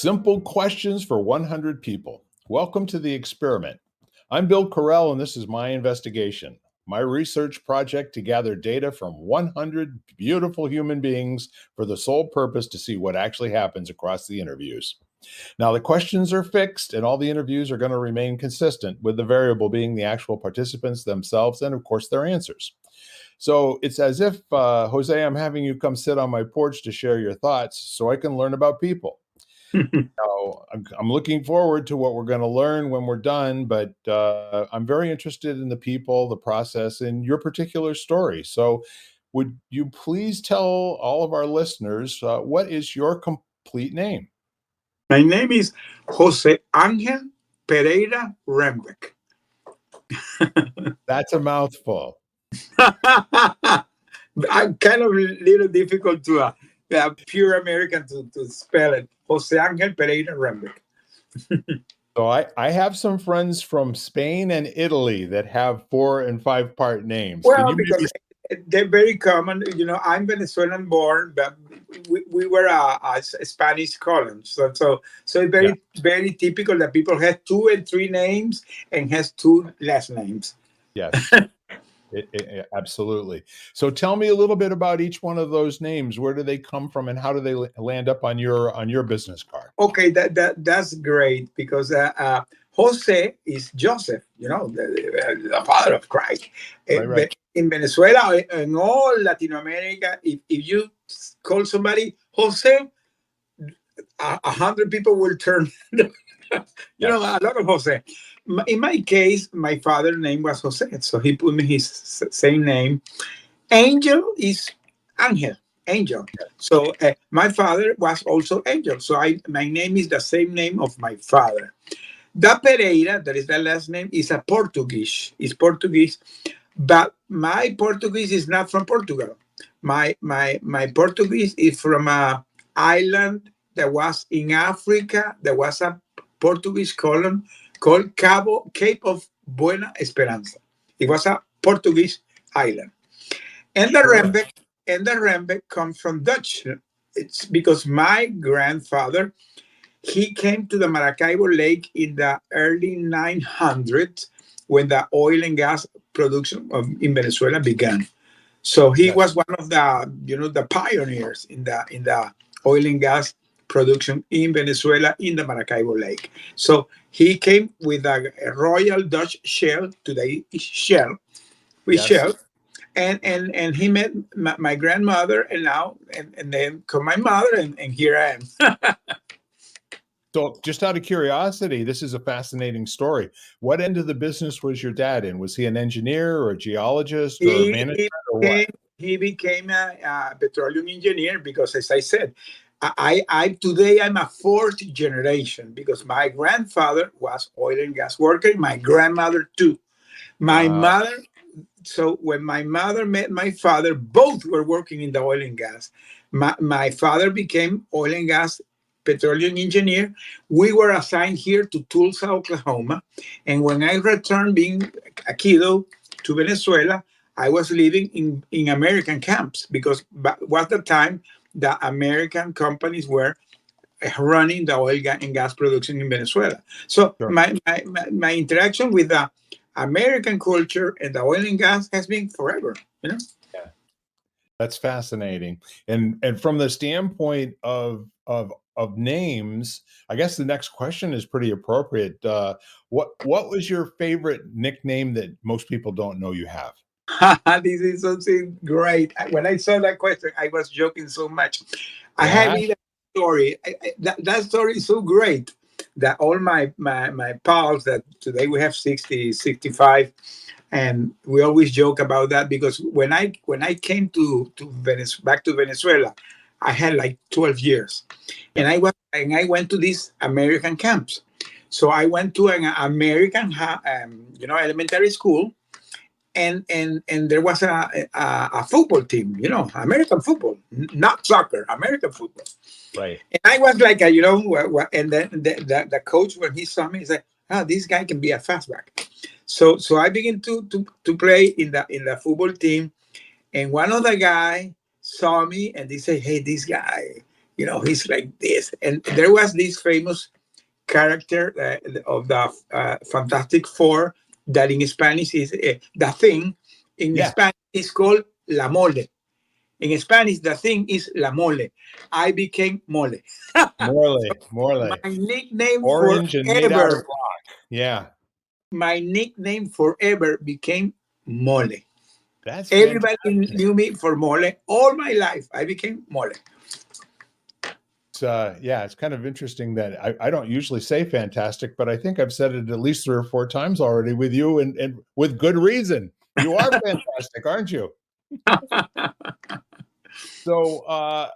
Simple questions for 100 people. Welcome to the experiment. I'm Bill Correll, and this is my investigation, my research project to gather data from 100 beautiful human beings for the sole purpose to see what actually happens across the interviews. Now, the questions are fixed, and all the interviews are going to remain consistent, with the variable being the actual participants themselves and, of course, their answers. So it's as if, Jose, I'm having you come sit on my porch to share your thoughts so I can learn about people. Now, I'm looking forward to what we're going to learn when we're done, but I'm very interested in the people, the process, and your particular story. So would you please tell all of our listeners what is your complete name? My name is Jose Angel Pereira Ruimwyk. That's a mouthful. I'm kind of a little difficult to pure American to spell it. Jose Angel Pereira Ruimwyk. So I have some friends from Spain and Italy that have 4 and 5 part names. Can Well, you maybe? because they're very common. I'm Venezuelan born, but we were a Spanish colony. So it's Yeah. very typical that people have 2 and 3 names and has 2 last names. Yes. Absolutely. So tell me a little bit about each one of those names. Where do they come from, and how do they land up on your business card? Okay, that's great because Jose is Joseph, the father of Christ. Right. But in Venezuela and all Latin America, if you call somebody Jose, 100 people will turn. Yes. A lot of Jose. In my case, my father's name was Jose, so he put me his same name. Angel is Angel. Angel. So my father was also Angel. So my name is the same name of my father. The Pereira, that is the last name, is a Portuguese. It's Portuguese, but my Portuguese is not from Portugal. My Portuguese is from a island that was in Africa. There was a Portuguese colony called Cape of Buena Esperanza. It was a Portuguese island. And the Sure. Rembek comes from Dutch. It's because my grandfather, he came to the Maracaibo Lake in the early 900s when the oil and gas production in Venezuela began. So he Yes. was one of the pioneers in the oil and gas production in Venezuela in the Maracaibo Lake. So he came with a Royal Dutch shell, today is shell, with Yes. shell, and he met my grandmother, and now and then come my mother, and here I am. So just out of curiosity, this is a fascinating story. What end of the business was your dad in? Was he an engineer or a geologist or he, management he or what? became he became a petroleum engineer because, as I said, I today I'm a fourth generation because my grandfather was oil and gas worker, my grandmother too. My Wow. mother, so when my mother met my father, both were working in the oil and gas. My father became oil and gas petroleum engineer. We were assigned here to Tulsa, Oklahoma. And when I returned being a kiddo to Venezuela, I was living in American camps because was the time the American companies were running the oil and gas production in Venezuela. So Sure. my interaction with the American culture and the oil and gas has been forever. Yeah. That's fascinating. And from the standpoint of names, I guess the next question is pretty appropriate. What was your favorite nickname that most people don't know you have? This is something great. When I saw that question, I was joking so much. I have Yeah. even a story. That story is so great that all my pals that today we have 60, 65, and we always joke about that because when I came back to Venezuela, I had like 12 years, Yeah. and I went to these American camps. So I went to an American elementary school, and there was a football team, American football, not soccer, American football. Right. And I was like, and then the coach, when he saw me, he said, "Ah, this guy can be a fastback." So I began to play in the football team, and one of the guy saw me and they say, "Hey, this guy he's like this. And there was this famous character of the Fantastic Four that in Spanish is the thing. In Yeah. Spanish is called la mole. In Spanish, the thing is la mole. I became mole. Morley. My nickname Orange and made out of forever, rock. Yeah. became mole. That's Everybody fantastic. knew me for mole all my life. I became mole. Yeah, it's kind of interesting that I don't usually say fantastic, but I think I've said it at least 3 or 4 times already with you, and with good reason. You are fantastic, aren't you? So,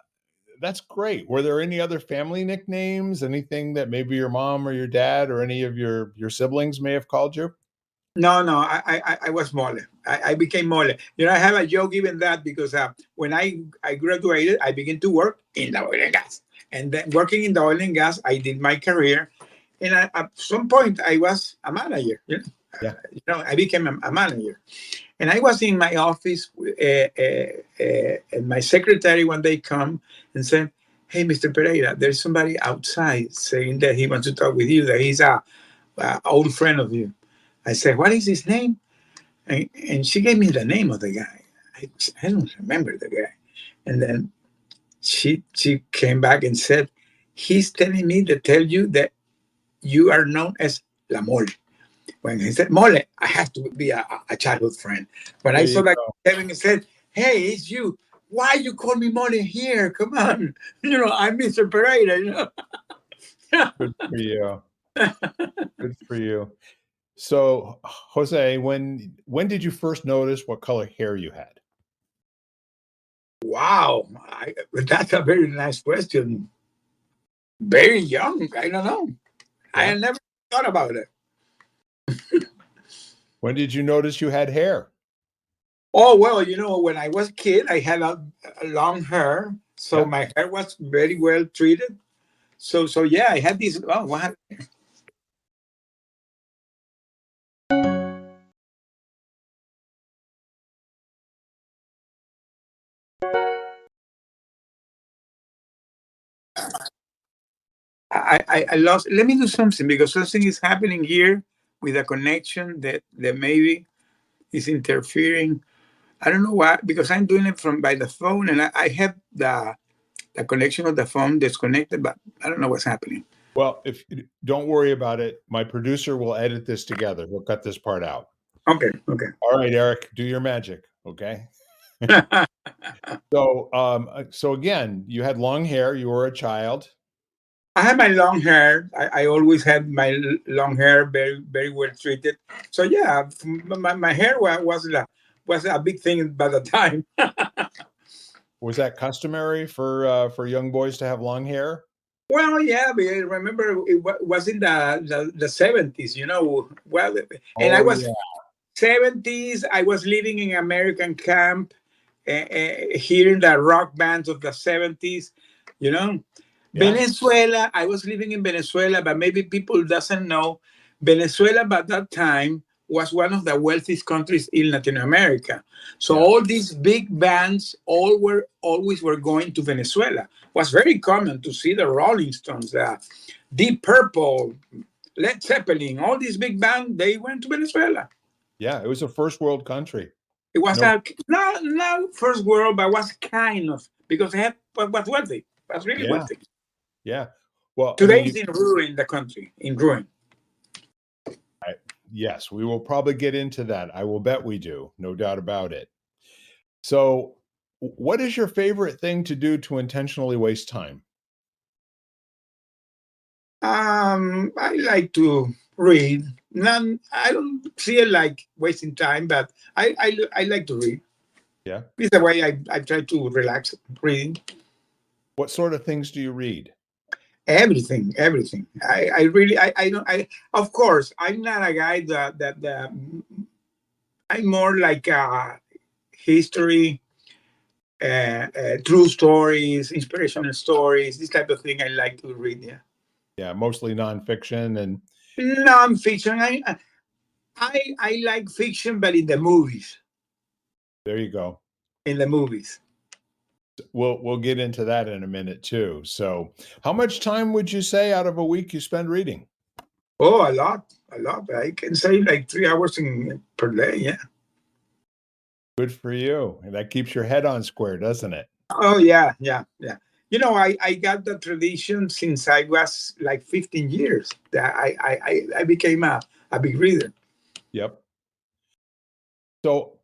that's great. Were there any other family nicknames? Anything that maybe your mom or your dad or any of your siblings may have called you? No, I was mole. I became mole. I have a joke even that because when I graduated, I began to work in the oil and gas. And then working in the oil and gas, I did my career. And at some point, I was a manager. Yeah. I became a manager. And I was in my office, and my secretary one day come and said, "Hey, Mr. Pereira, there's somebody outside saying that he wants to talk with you, that he's a old friend of you." I said, "What is his name?" And she gave me the name of the guy. I don't remember the guy. And then she came back and said, "He's telling me to tell you that you are known as La Mole." When he said Mole, I have to be a childhood friend. When I There saw you that go. Kevin and said, "Hey, it's you. Why you call me Mole here? Come on. I'm Mr. Pereira." Good for you. Good for you. So, Jose, when did you first notice what color hair you had? Wow. That's a very nice question. Very young. I don't know. I Yeah. had never thought about it. When did you notice you had hair? Oh, well, when I was a kid, I had a long hair. So Yeah. my hair was very well treated. So yeah, I had this. Oh, what? I lost. Let me do something because something is happening here with a connection that maybe is interfering. I don't know why, because I'm doing it from by the phone and I have the connection of the phone disconnected, but I don't know what's happening. Well, if don't worry about it. My producer will edit this together. We'll cut this part out. Okay, okay. All right, Eric, do your magic, okay? I So again, you had long hair, you were a child. had my long hair. I always had my long hair very, very well treated. So yeah, my hair was a big thing by the time. Was that customary for young boys to have long hair? Well, yeah, but I remember it was in the 70s, Well, and I Oh, was yeah. 70s. I was living in American camp, hearing the rock bands of the 70s, you know. Yeah. Venezuela, I was living in Venezuela, but maybe people doesn't know. Venezuela by that time was one of the wealthiest countries in Latin America. So Yeah. all these big bands always were going to Venezuela. It was very common to see the Rolling Stones, Deep Purple, Led Zeppelin, all these big bands, they went to Venezuela. Yeah, it was a first world country. It was No. not first world, but was kind of because they had was wealthy. Was really Yeah. wealthy. Yeah. Well, I Today mean, it's in ruin, the country, in ruin. yes, we will probably get into that. I will bet we do. No doubt about it. So, what is your favorite thing to do to intentionally waste time? I like to read. I don't see it like wasting time, but I like to read. Yeah. It's the way I try to relax reading. What sort of things do you read? Everything. I really, I don't, of course, I'm not a guy that I'm more like history, true stories, inspirational stories, this type of thing I like to read. Yeah. Yeah, mostly nonfiction and Non-fiction. I like fiction, but in the movies. there you go. In the movies. We'll get into that in a minute too. So, how much time would you say out of a week you spend reading? Oh, a lot, a lot. I can say like 3 hours per day. Yeah. Good for you. And that keeps your head on square, doesn't it? Oh, yeah, yeah, yeah. I got the tradition since I was like 15 years. That I became a big reader. Yep. So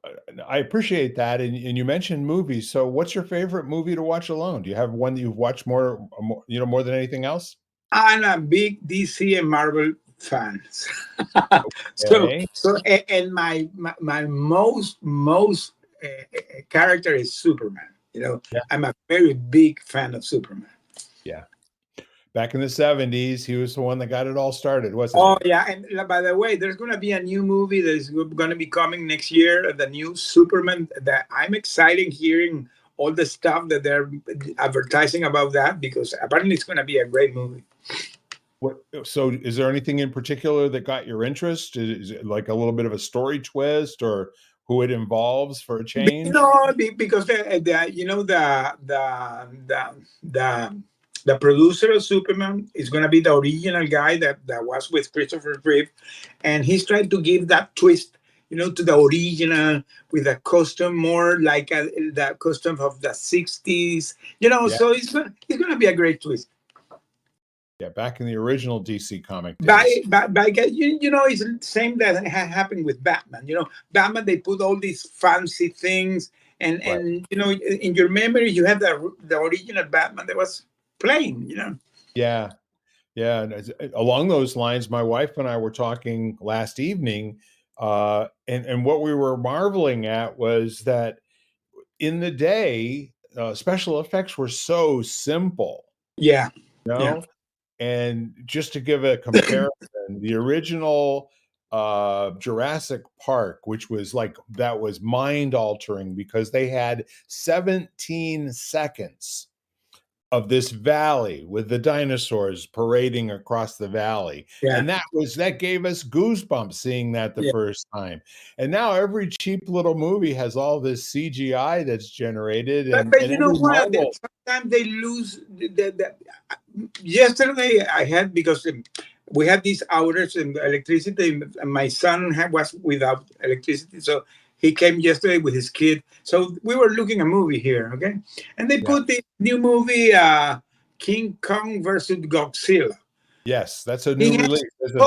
I appreciate that. And you mentioned movies. So what's your favorite movie to watch alone? Do you have one that you've watched more than anything else? I'm a big DC and Marvel fan. so Okay. and my most character is Superman. Yeah. I'm a very big fan of Superman. Yeah. Back in the 70s, he was the one that got it all started, wasn't Oh he? yeah, and by the way, there's going to be a new movie that is going to be coming next year. The new Superman. That I'm excited hearing all the stuff that they're advertising about that, because apparently it's going to be a great movie. So is there anything in particular that got your interest? Is it like a little bit of a story twist or who it involves for a change? Because the producer of Superman is going to be the original guy that was with Christopher Reeve, and he's trying to give that twist, to the original, with a costume more like the costume of the '60s. Yeah. So it's going to be a great twist. Yeah. Back in the original DC comic days. By it's the same that happened with Batman. Batman, they put all these fancy things, and Right. in your memory you have the original Batman that was plain. Yeah. Yeah. And along those lines, my wife and I were talking last evening, and what we were marveling at was that in the day, special effects were so simple, Yeah, you yeah, know? And just to give a comparison, the original Jurassic Park, which was like that was mind altering because they had 17 seconds of this valley with the dinosaurs parading across the valley. yeah, And that gave us goosebumps seeing that the yeah. first time. And now every cheap little movie has all this CGI that's generated But and you know every what? Marvel. Sometimes they lose yesterday I had, because we had these hours in electricity, and my son was without electricity, so he came yesterday with his kid. So we were looking a movie here, okay, and they Yeah. put the new movie, King Kong versus Godzilla. Yes, that's a new He has release, isn't it?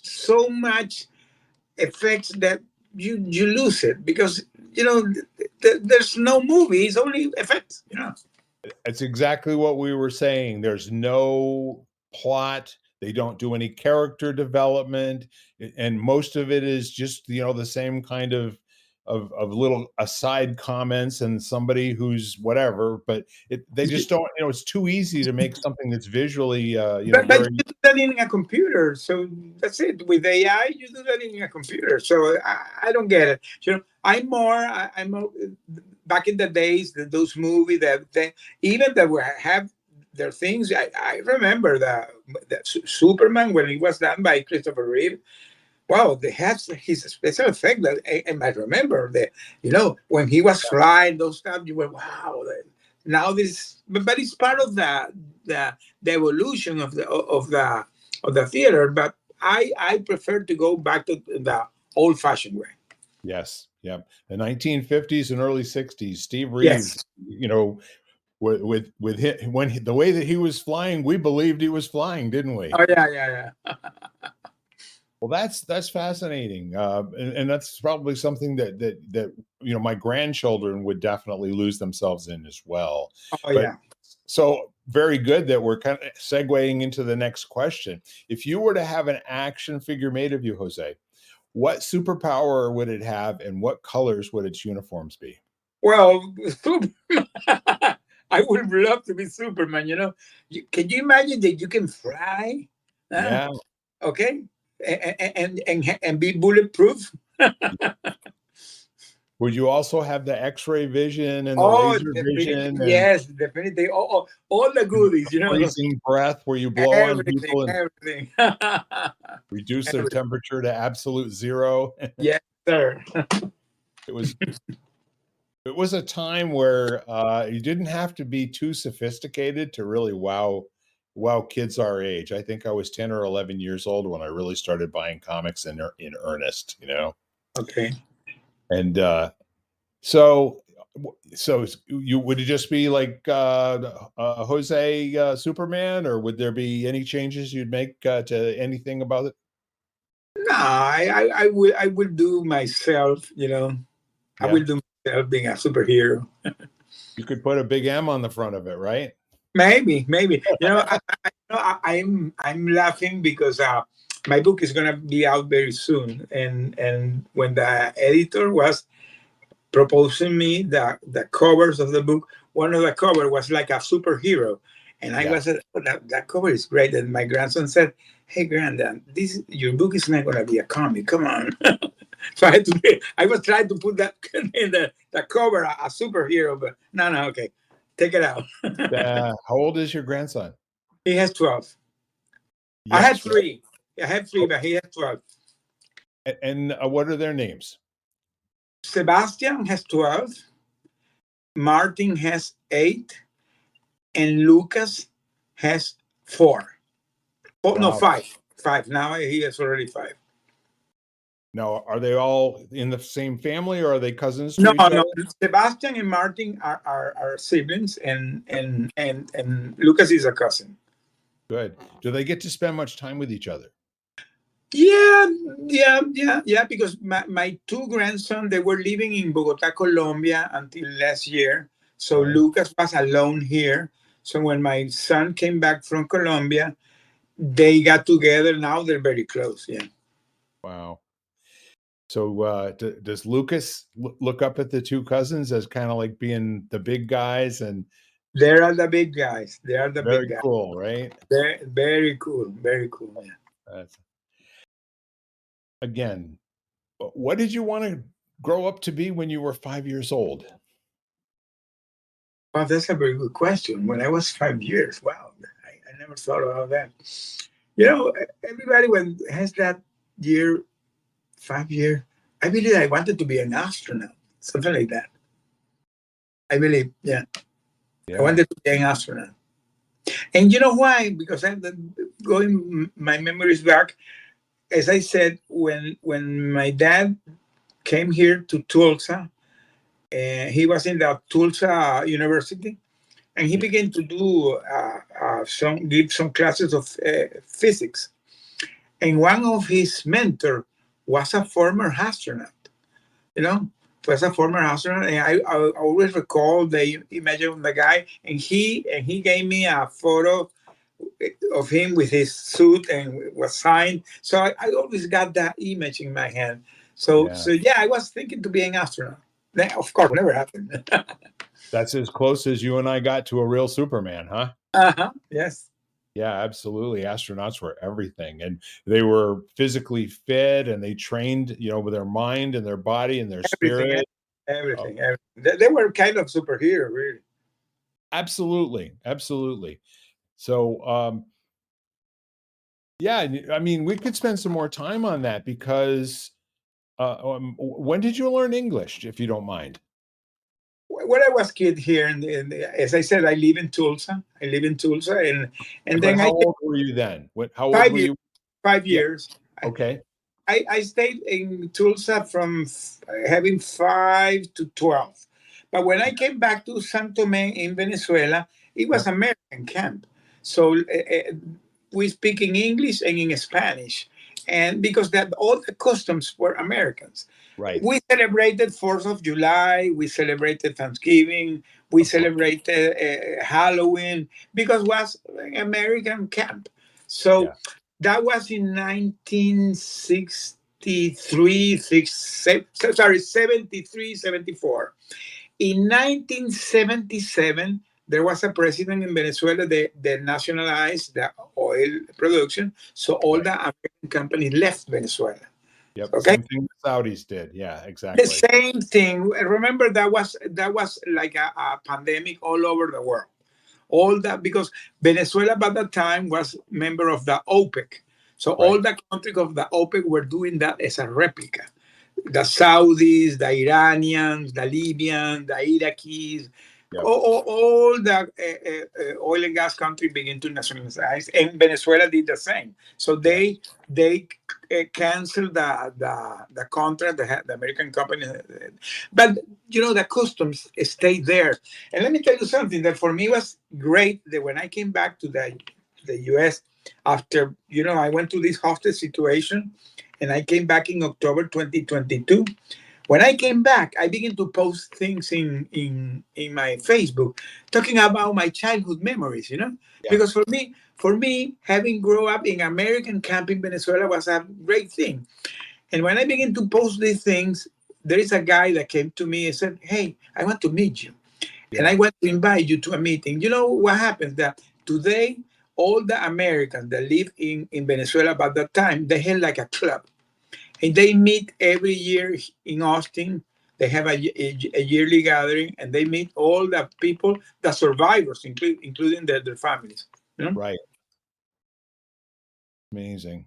so much effects that you lose it, because there's no movie; it's only effects. It's exactly what we were saying. There's no plot. They don't do any character development, and most of it is just the same kind of little aside comments and somebody who's whatever. But they just don't. It's too easy to make something that's visually But very. you do that in a computer, so that's it. With AI, you do that in a computer. So I don't get it. I'm more back in the days that those movies even that were have their things. I remember the Superman when it was done by Christopher Reeve. Wow, they have his special effect that, and I remember that, when he was flying those stuff, you were, wow. Now this, but it's part of the evolution of the theater. But I prefer to go back to the old fashioned way. Yes, yep. The 1950s and early 60s, Steve Reeves, Yes. with the way that he was flying, we believed he was flying, didn't we? Oh yeah, yeah, yeah. Well, that's fascinating, and that's probably something that my grandchildren would definitely lose themselves in as well. Oh But yeah. so very good that we're kind of segueing into the next question. If you were to have an action figure made of you, Jose, what superpower would it have, and what colors would its uniforms be? Well, Superman. I would love to be Superman. Can you imagine that you can fly? Huh? Yeah. Okay, and be bulletproof. Would you also have the X-ray vision and the Oh, laser definitely, vision and yes, definitely. All the goodies, freezing breath where you blow on everything, people and everything. reduce their Everything. temperature to absolute zero? Yes, sir. It was It was a time where you didn't have to be too sophisticated to really wow kids our age. I think I was 10 or 11 years old when I really started buying comics in earnest, you know. Okay. And so so you would it just be like Jose Superman, or would there be any changes you'd make to anything about it? No, I will do myself, you know. I Yeah, will do myself being a superhero. you could put a big M on the front of it, right? Maybe. You know, I'm laughing because my book is gonna be out very soon, and when the editor was proposing me the covers of the book, one of the cover was like a superhero, and I Yeah. was oh, that cover is great, and my grandson said, "Hey, granddad, this your book is not gonna be a comic. Come on." So I was trying to put that in the cover a superhero, but no, okay, take it out. How old is your grandson? He has 12. I had Yes. three. I had three, Oh, but he has 12. and what are their names? Sebastian has 12. Martin has 8. And Lucas has 4. Oh, no, Wow. 5. 5. Now he has already 5. Now, are they all in the same family, or are they cousins to No, each no. other? Sebastian and Martin are siblings, and Lucas is a cousin. Good. Do they get to spend much time with each other? Yeah. Because my two grandsons, they were living in Bogota, Colombia until last year. So Right. Lucas was alone here. So when my son came back from Colombia, they got together. Now they're very close. Yeah. Wow. So, does Lucas look up at the two cousins as kind of like being the big guys, and They are the big guys. They are the big very guys. cool, right? Very, very cool. Very cool. Yeah. That's, again, what did you want to grow up to be when you were 5 years old? Wow, that's a very good question. When I was 5 years, wow, I never thought about that. You know, everybody when has that year, 5 year, I believe I wanted to be an astronaut, something like that. I believe, yeah, I Yeah. wanted to be an astronaut. And you know why? Because I'm going my memories back. As I said, when my dad came here to Tulsa, he was in the Tulsa University, and he Yeah. began to do give some classes of physics. And one of his mentor was a former astronaut. You know, was a former astronaut, and I always recall the image of the guy, and he gave me a photo of him with his suit and was signed. So I always got that image in my head. Yeah. So yeah, I was thinking to be an astronaut. Of course, never happened. That's as close as you and I got to a real Superman, huh? Yes. Yeah, absolutely. Astronauts were everything, and they were physically fit, and they trained, with their mind and their body and their Everything, spirit. Oh, everything. They were kind of superhero, really. absolutely, absolutely. So, yeah, I mean, we could spend some more time on that because when did you learn English, if you don't mind? When I was kid here, as I said, I live in Tulsa. I live in Tulsa, and But then how I old were you then? How old five were years. you? 5 Yeah. years. Okay. I stayed in Tulsa from having 5 to 12. But when I came back to San Tome in Venezuela, it was Yep. American camp. So we speak in English and in Spanish, and because that all the customs were Americans. Right. We celebrated 4th of July. We celebrated Thanksgiving. We Of course. celebrated Halloween because it was an American camp. So Yeah. that was in 1963, 73, 74. In 1977, there was a president in Venezuela that nationalized the oil production. So all Right. the American companies left Venezuela. Yep. Okay. Same thing the Saudis did. Yeah, The exactly. same thing. Remember that was like a pandemic all over the world. All that because Venezuela by that time was member of the OPEC. So all Right. the countries of the OPEC were doing that as a replica. the Saudis, the Iranians, the Libyans, the Iraqis, Yep. all the oil and gas countries begin to nationalize, and Venezuela did the same. So they canceled the contract, the American company, but the customs stayed there. And let me tell you something that for me was great. That when I came back to the U.S. after I went to this hostage situation, and I came back in October 2022. When I came back, I began to post things in my Facebook talking about my childhood memories, Yeah. because for me, having grown up in American camp in Venezuela was a great thing. And when I began to post these things, there is a guy that came to me and said, "Hey, I want to meet you. And Yeah. I want to invite you to a meeting." You know what happens? That today, all the Americans that live in Venezuela by that time, they had like a club. And they meet every year in Austin. They have a yearly gathering, and they meet all the people, the survivors, including their families. Right. Amazing.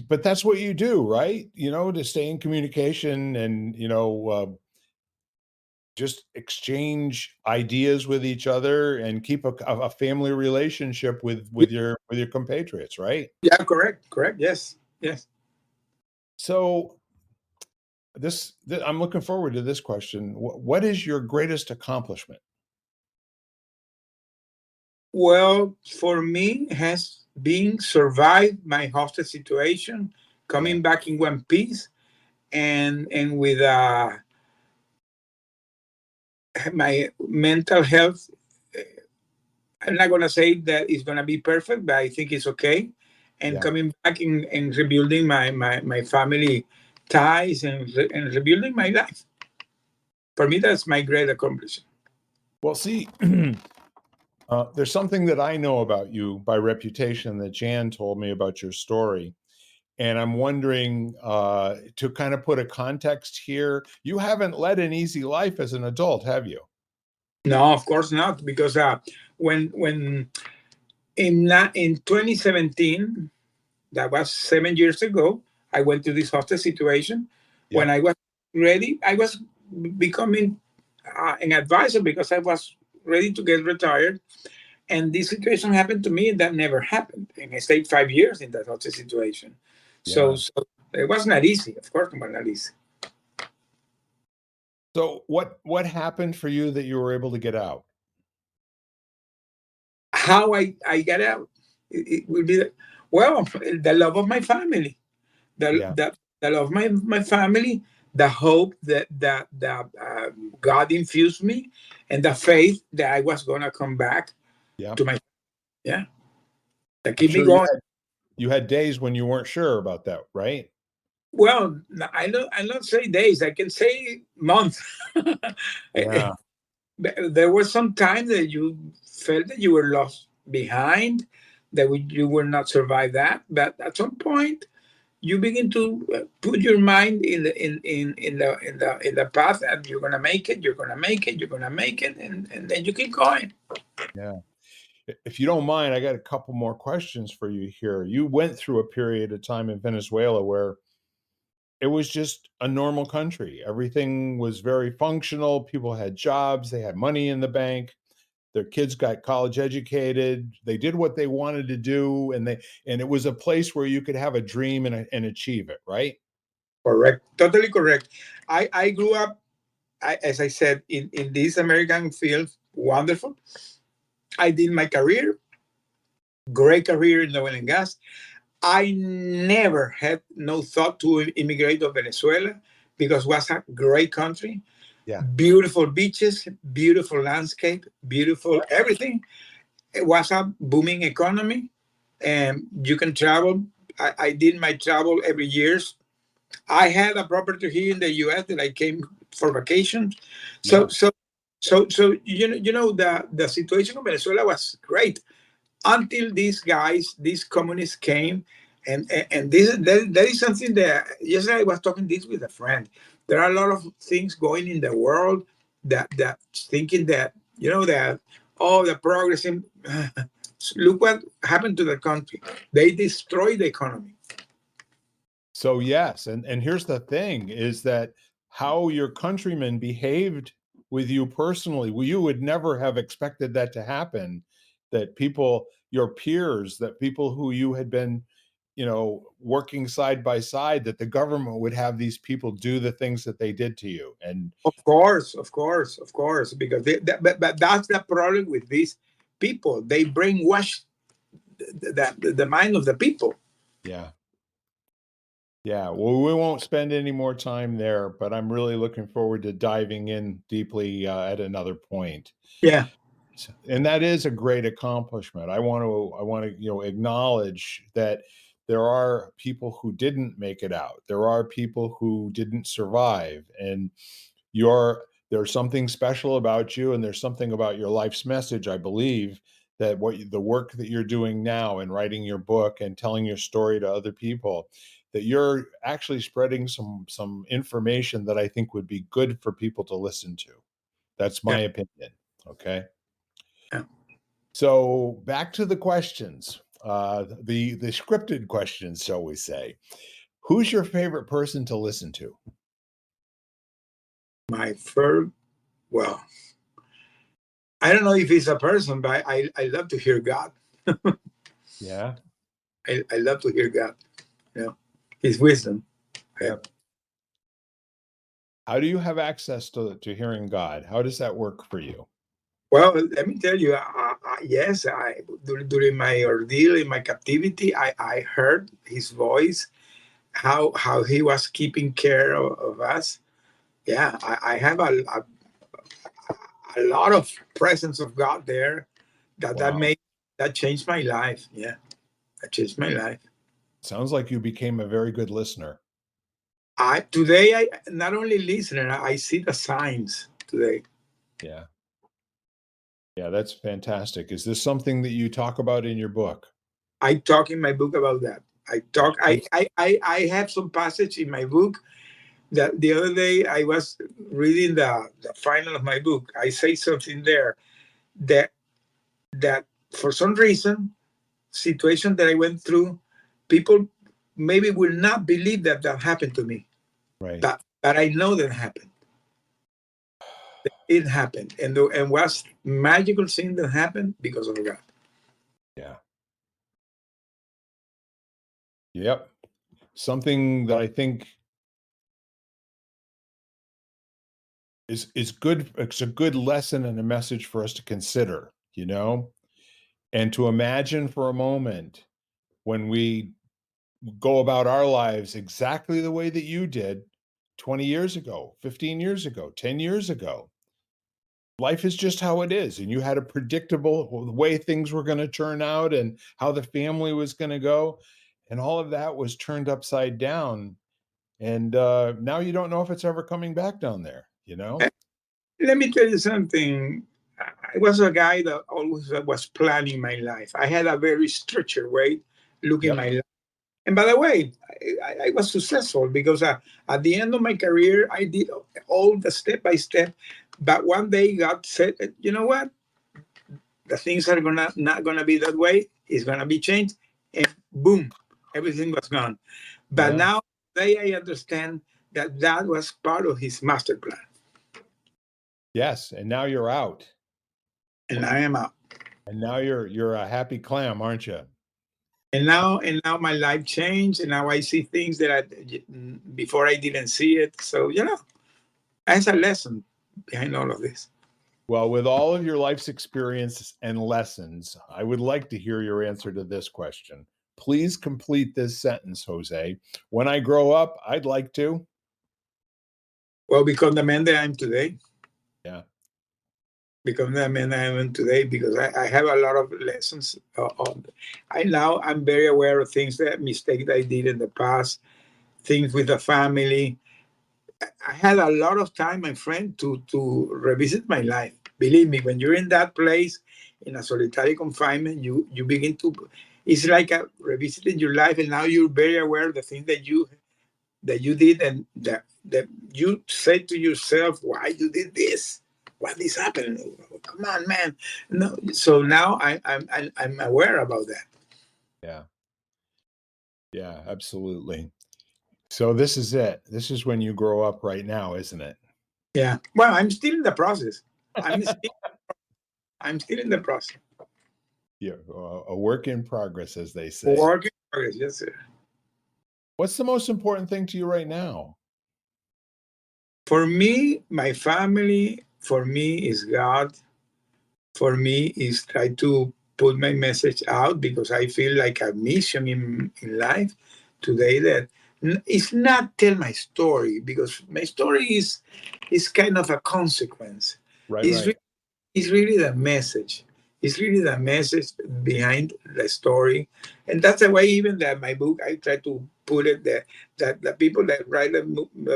But that's what you do, right? To stay in communication and, just exchange ideas with each other and keep a family relationship with your compatriots, right? Yeah, correct, yes, yes. So I'm looking forward to this question. What is your greatest accomplishment? Well, for me, has been survived my hostage situation, Yeah. coming back in one piece, and with my mental health. I'm not gonna say that it's gonna be perfect, but I think it's okay. And Yeah. coming back and rebuilding my family ties, and rebuilding my life. For me, that's my great accomplishment. Well, see, there's something that I know about you by reputation that Jan told me about your story. And I'm wondering, to kind of put a context here, you haven't led an easy life as an adult, have you? No, of course not, because when in 2017, that was 7 years ago, I went to this hostage situation. When Yep. I was ready, I was becoming an advisor because I was ready to get retired. And this situation happened to me that never happened. And I stayed 5 years in that hostage situation. So, Yeah. so it was not easy. Of course, it was not easy. So what happened for you that you were able to get out? How I got out, it will be, well, the love of my family, the, Yeah. the, the love of my family, the hope that God infused me, and the faith that I was going to come back Yeah. to my, yeah, that I'm keep me sure you going. had you had days when you weren't sure about that, right? Well, I don't say days. I can say months. Yeah. There was some time that you felt that you were lost behind, that you will not survive that. But at some point, you begin to put your mind in the path that you're gonna make it. You're gonna make it. You're gonna make it, and then you keep going. Yeah. If you don't mind, I got a couple more questions for you here. You went through a period of time in Venezuela where it was just a normal country. Everything was very functional. People had jobs, they had money in the bank. Their kids got college educated. They did what they wanted to do, and it was a place where you could have a dream and achieve it, right? Correct. Totally correct. I grew up, as I said, in this American field. Wonderful. I did my career, great career in oil and gas. I never had no thought to immigrate to Venezuela because it was a great country, Yeah. beautiful beaches, beautiful landscape, beautiful everything. It was a booming economy, and you can travel. I did my travel every year. I had a property here in the U.S. that I came for vacations. So Yeah. so so the situation in Venezuela was great until these communists came, and that is something that yesterday I was talking this with a friend. There are a lot of things going in the world that thinking that that the progress in look what happened to the country. They destroyed the economy. So yes, and here's the thing is that how your countrymen behaved with you personally, well, you would never have expected that to happen, that people, your peers, that people who you had been, working side by side, that the government would have these people do the things that they did to you. And Of course, of course, of course, because but that's the problem with these people. They brainwash the mind of the people. yeah. Yeah, well, we won't spend any more time there, but I'm really looking forward to diving in deeply at another point. Yeah, And that is a great accomplishment. I want to, acknowledge that there are people who didn't make it out. There are people who didn't survive, and there's something special about you, and there's something about your life's message, I believe, that the work that you're doing now and writing your book and telling your story to other people, that you're actually spreading some information that I think would be good for people to listen to. That's yeah, my opinion. Okay. yeah. So back to the questions, the scripted questions, shall we say? Who's your favorite person to listen to? My first, well, I don't know if he's a person, but I love to hear God. Yeah. I love to hear God. You know, His wisdom. Yeah. Yep. How do you have access to hearing God? How does that work for you? Well, let me tell you, yes, during my ordeal in my captivity, I heard His voice, how He was keeping care of us. Yeah, I have a lot of presence of God there that Wow. made that changed my life. Yeah, that changed my life. Sounds like you became a very good listener. I not only listen, I see the signs today. Yeah. Yeah, that's fantastic. Is this something that you talk about in your book? I talk in my book about that. I Well, talk. I have some passage in my book that the other day I was reading the final of my book. I say something there that that for some reason situation that I went through, people maybe will not believe that that happened to me, right. but I know that happened. It happened, and was magical thing that happened because of God. Yeah. Yep. Something that I think is good. It's a good lesson and a message for us to consider, and to imagine for a moment when we go about our lives exactly the way that you did 20 years ago, 15 years ago, 10 years ago. Life is just how it is. And you had a predictable way things were going to turn out and how the family was going to go. And all of that was turned upside down. And now you don't know if it's ever coming back down there, Eh, Let me tell you something. I was a guy that always was planning my life. I had a very structured way looking Yep. my life. And by the way, I was successful because at the end of my career, I did all the step by step. But one day, God said, "You know what? The things are gonna not gonna be that way. It's gonna be changed." And boom, everything was gone. But Yeah. now, today, I understand that that was part of His master plan, Yes. And now you're out. and I am out. And now you're a happy clam, aren't you? And now my life changed, and now I see things that before I didn't see it. So that's a lesson behind all of this. Well, with all of your life's experience and lessons, I would like to hear your answer to this question. Please complete this sentence, Jose. When I grow up, I'd like to. Well, become the man that I am today. Yeah. Become the man I am today because I have a lot of lessons. I'm very aware of things that mistakes I did in the past, things with the family. I had a lot of time, my friend, to revisit my life. Believe me, when you're in that place in a solitary confinement, you begin to. It's like revisiting your life, and now you're very aware of the things that you did, and that you say to yourself, "Why you did this? Why this happened? Come on, man!" No, so now I'm aware about that. Yeah. Yeah, absolutely. So this is it. This is when you grow up right now, isn't it? Yeah. Well, I'm still in the process. I'm still, I'm still in the process. Yeah, a work in progress, as they say. Work in progress. Yes, sir. What's the most important thing to you right now? For me, my family, for me is God. For me is try to put my message out because I feel like a mission in life today that it's not tell my story because my story is kind of a consequence. Right, It's right. it's really the message. It's really the message behind the story. And that's the way even that my book, I try to put it that the people that write the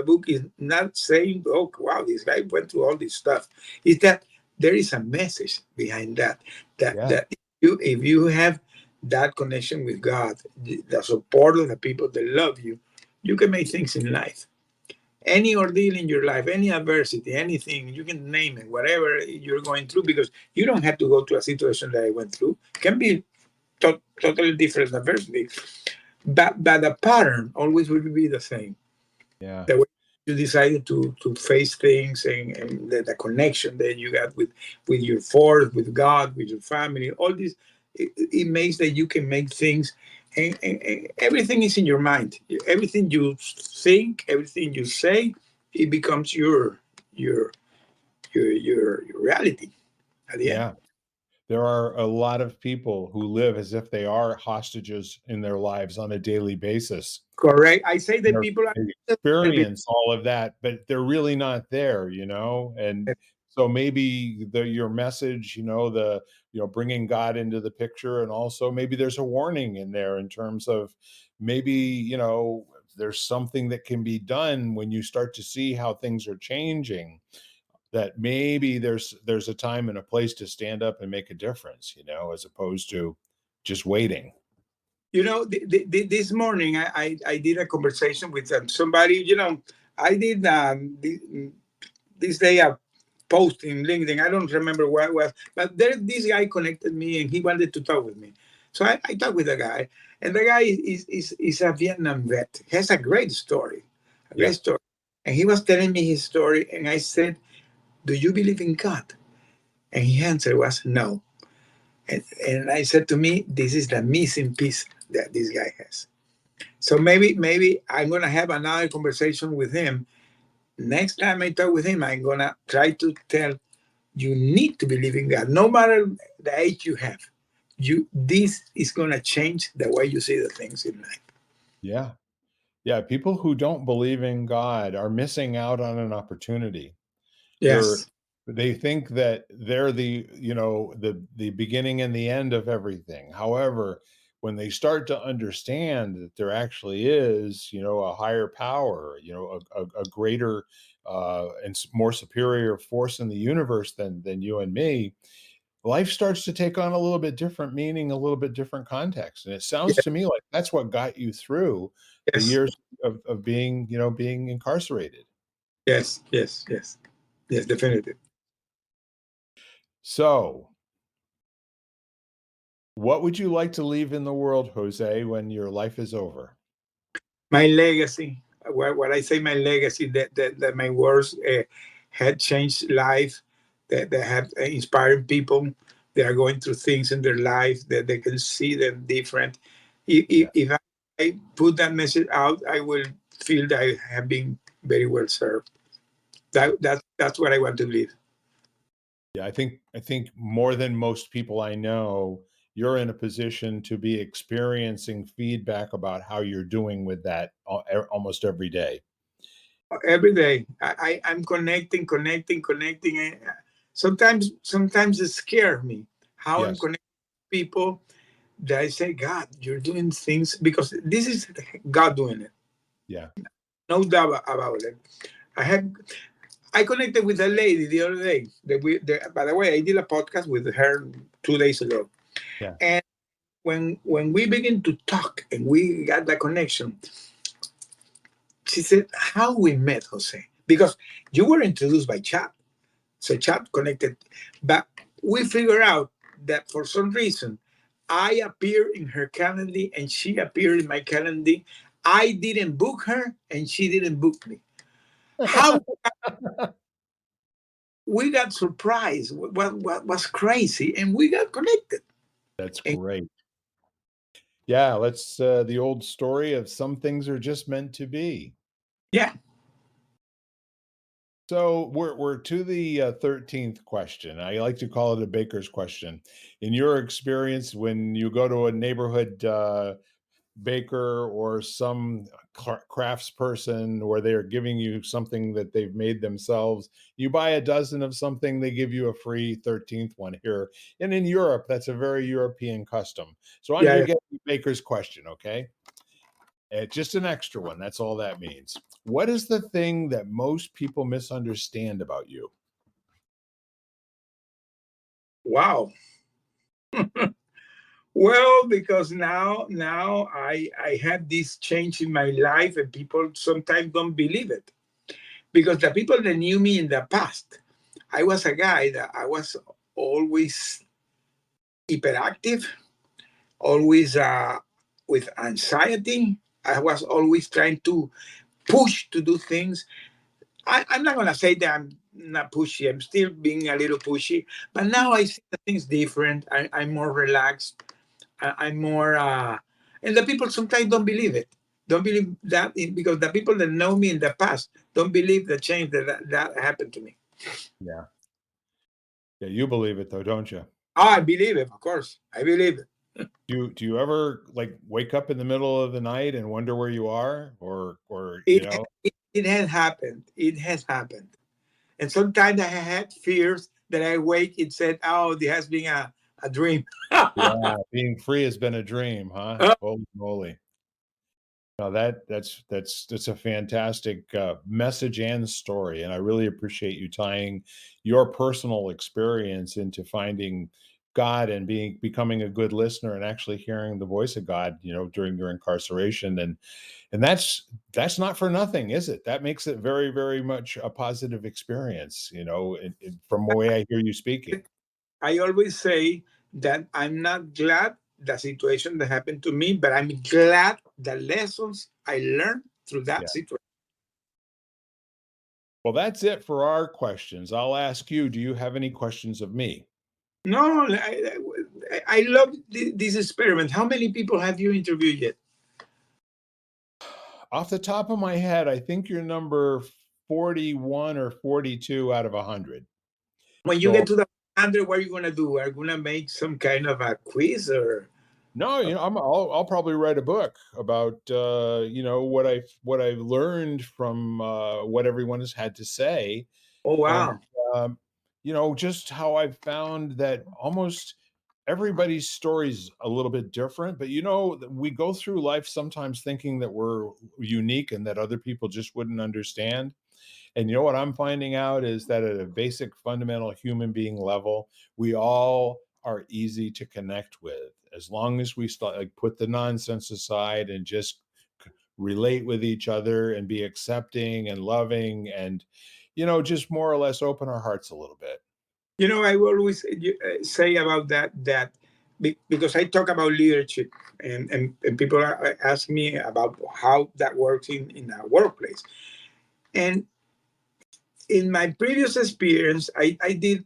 book is not saying, oh, wow, this guy went through all this stuff. It's that there is a message behind that. Yeah, That if you have that connection with God, the support of the people that love you, you can make things in life. Any ordeal in your life, any adversity, anything, you can name it, whatever you're going through, because you don't have to go through a situation that I went through. It can be totally different adversity, but the pattern always will be the same. yeah, The way you decided to face things and the connection that you got with your force, with God, with your family, all this, it makes that you can make things and everything is in your mind. Everything you think, everything you say, it becomes your reality at the end. yeah. There are a lot of people who live as if they are hostages in their lives on a daily basis. Correct. I say that They're people are they experience all of that, but they're really not there, and so maybe your message, bringing God into the picture, and also maybe there's a warning in there in terms of maybe, there's something that can be done when you start to see how things are changing, that maybe there's a time and a place to stand up and make a difference, as opposed to just waiting. This morning I did a conversation with somebody. I did this day a post in LinkedIn. I don't remember what it was, but this guy connected me and he wanted to talk with me. So I talked with the guy, and the guy is a Vietnam vet. He has a great story, a great Yeah. story. And he was telling me his story, and I said, "Do you believe in God?" And his answer was no. And I said to me, "This is the missing piece that this guy has." So maybe I'm gonna have another conversation with him. Next time I talk with him, I'm gonna try to tell you need to believe in God, no matter the age you have. This is gonna change the way you see the things in life. Yeah. Yeah, people who don't believe in God are missing out on an opportunity. They're Yes, they think that they're the beginning and the end of everything. However, when they start to understand that there actually is, a higher power, a greater and more superior force in the universe than you and me, life starts to take on a little bit different meaning, a little bit different context. And it sounds yes, to me like that's what got you through the yes, years of being incarcerated. yes, yes, yes, yes, definitely. So, what would you like to leave in the world, Jose, when your life is over? My legacy, what I say, my legacy, that my words had changed life, that have inspired people. They are going through things in their life that they can see them different. Yeah. If I put that message out, I will feel that I have been very well served. That's what I want to leave. Yeah, I think more than most people I know, you're in a position to be experiencing feedback about how you're doing with that almost every day. Every day, I'm connecting. And sometimes it scares me how I'm Yes. connecting people that I say, God, you're doing things because this is God doing it. Yeah. No doubt about it. I had I connected with a lady the other day. By the way, I did a podcast with her 2 days ago, Yeah. and when we begin to talk and we got that connection, she said, "How we met, Jose? Because you were introduced by chat, so chat connected, but we figured out that for some reason." I appear in her calendar and she appeared in my calendar I didn't book her and she didn't book me. How we got surprised, what was crazy, and we got connected. That's And great. Yeah, let's the old story of some things are just meant to be. yeah, So we're to the 13th question. I like to call it a baker's question. In your experience, when you go to a neighborhood baker or some crafts person where they're giving you something that they've made themselves, you buy a dozen of something, they give you a free 13th one here. And in Europe, that's a very European custom. So I'm going yeah. to get the baker's question, okay? Just an extra one. That's all that means. What is the thing that most people misunderstand about you? Wow. Well, because now I have this change in my life, and people sometimes don't believe it. Because the people that knew me in the past, I was a guy that I was always hyperactive, always with anxiety. I was always trying to push to do things. I'm not gonna say that I'm not pushy. I'm still being a little pushy, but now I see the things different. I'm more relaxed. I'm more, and the people sometimes don't believe it. Don't believe that because the people that know me in the past don't believe the change that happened to me. Yeah. Yeah, you believe it though, don't you? Oh, I believe it, of course. I believe it. Do you ever like wake up in the middle of the night and wonder where you are or It, it has happened. It has happened. And sometimes I had fears that I wake and said, "Oh, there has been a dream." yeah, being free has been a dream, huh? Holy moly. No, that's a fantastic message and story, and I really appreciate you tying your personal experience into finding God and becoming a good listener and actually hearing the voice of God, during your incarceration, and that's not for nothing, is it? That makes it very, very much a positive experience, from the way I hear you speaking. I always say that I'm not glad the situation that happened to me, but I'm glad the lessons I learned through Yeah. that situation. Well, that's it for our questions. I'll ask you, do you have any questions of me? No, I love this experiment. How many people have you interviewed yet? Off the top of my head, I think you're number 41 or 42 out of 100. When you So get to the 100, what are you going to do? Are you going to make some kind of a quiz or? no, I'll probably write a book about what I've learned from what everyone has had to say, Oh, and wow. um, just how I've found that almost everybody's story's a little bit different. But we go through life sometimes thinking that we're unique and that other people just wouldn't understand. And what I'm finding out is that at a basic fundamental human being level, we all are easy to connect with as long as we start like put the nonsense aside and just relate with each other and be accepting and loving and just more or less open our hearts a little bit. I will always say about that because I talk about leadership, and people ask me about how that works in a workplace. And in my previous experience, I did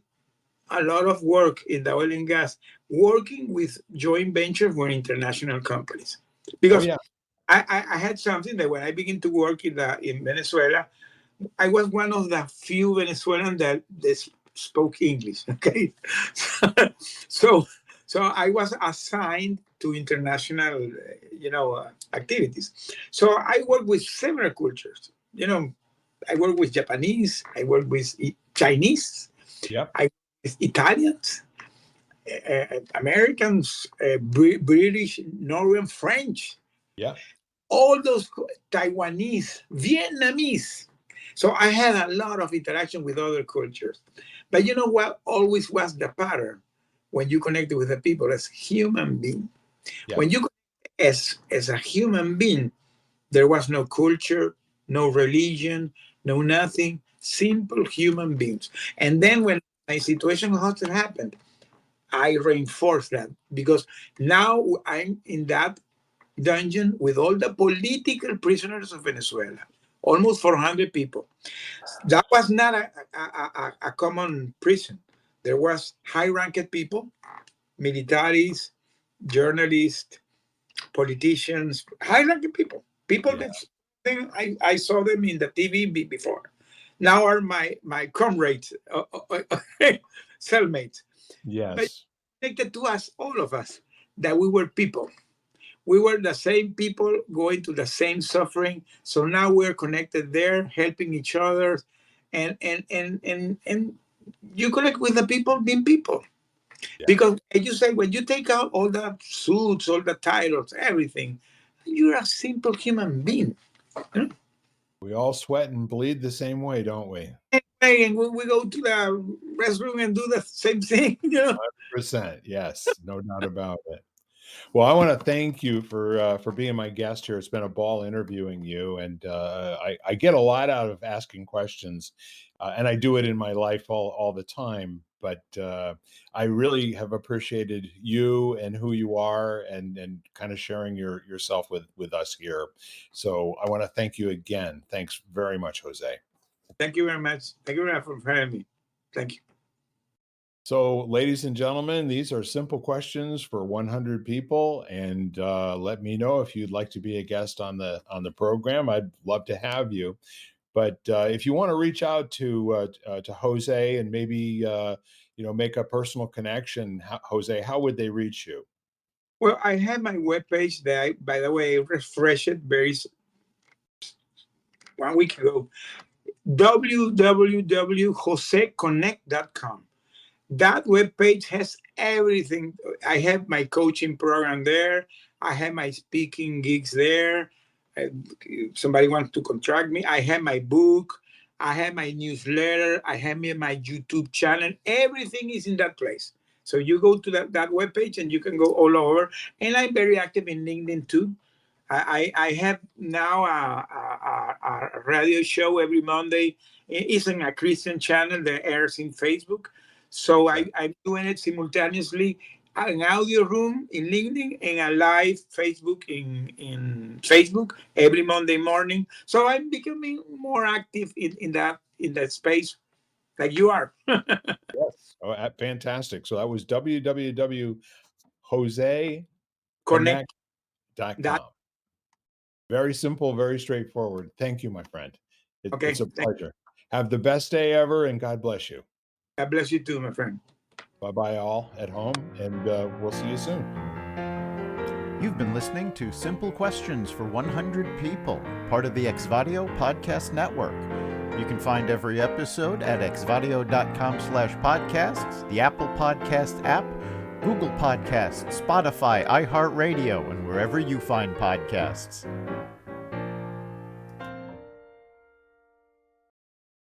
a lot of work in the oil and gas, working with joint ventures with international companies. Oh Because yeah. I had something that when I began to work in Venezuela, I was one of the few Venezuelans that spoke English. Okay, so so I was assigned to international, activities. So I work with several cultures. I work with Japanese. I work with Chinese. Yep. I work with Italians, Americans, British, Norwegian, French, Yeah. all those Taiwanese, Vietnamese. So I had a lot of interaction with other cultures. But you know what always was the pattern when you connected with the people as human being? Yeah. When you as a human being, there was no culture, no religion, no nothing, simple human beings. And Yeah. then when my situation hostel happened, I reinforced that because now I'm in that dungeon with all the political prisoners of Venezuela, almost 400 people. That was not a common prison. There was high-ranked people, militaries, journalists, politicians, high-ranking people, people Yeah. that I saw them in the TV before. Now are my comrades, cellmates. But Yes. connected to us, all of us, that we were people. We were the same people going to the same suffering. So now we're connected there, helping each other, and you connect with the people being people. Yeah. Because as you say, when you take out all the suits, all the titles, everything, you're a simple human being. You know? We all sweat and bleed the same way, don't we? And we go to the restroom and do the same thing. You know? Percent. Yes, no doubt about it. Well, I want to thank you for being my guest here. It's been a ball interviewing you, and I get a lot out of asking questions, and I do it in my life all the time. But I really have appreciated you and who you are, and kind of sharing yourself with us here. So I want to thank you again. Thanks very much, Jose. Thank you very much. Thank you very much for having me. Thank you. So, ladies and gentlemen, these are simple questions for 100 people, and let me know if you'd like to be a guest on the program. I'd love to have you. But if you want to reach out to Jose and maybe make a personal connection, Jose, how would they reach you? Well, I have my webpage that I, by the way, refreshed very 1 week ago. www.joseconnect.com. That webpage has everything. I have my coaching program there. I have my speaking gigs there. If somebody wants to contract me, I have my book. I have my newsletter. I have my YouTube channel. Everything is in that place. So you go to that webpage and you can go all over. And I'm very active in LinkedIn too. I have now a radio show every Monday. It's on a Christian channel that airs in Facebook. So Okay. I'm doing it simultaneously, an audio room in LinkedIn and a live Facebook in Facebook every Monday morning. So I'm becoming more active in that space like you are. Yes. Oh, fantastic. So that was www.joseconnect.com. Connect that. Very simple, very straightforward. Thank you, my friend. It's Okay. a pleasure. Have the best day ever, and God bless you. God bless you too, my friend. Bye-bye, all at home, and we'll see you soon. You've been listening to Simple Questions for 100 People, part of the Exvadio Podcast Network. You can find every episode at exvadio.com/podcasts, the Apple Podcast app, Google Podcasts, Spotify, iHeartRadio, and wherever you find podcasts.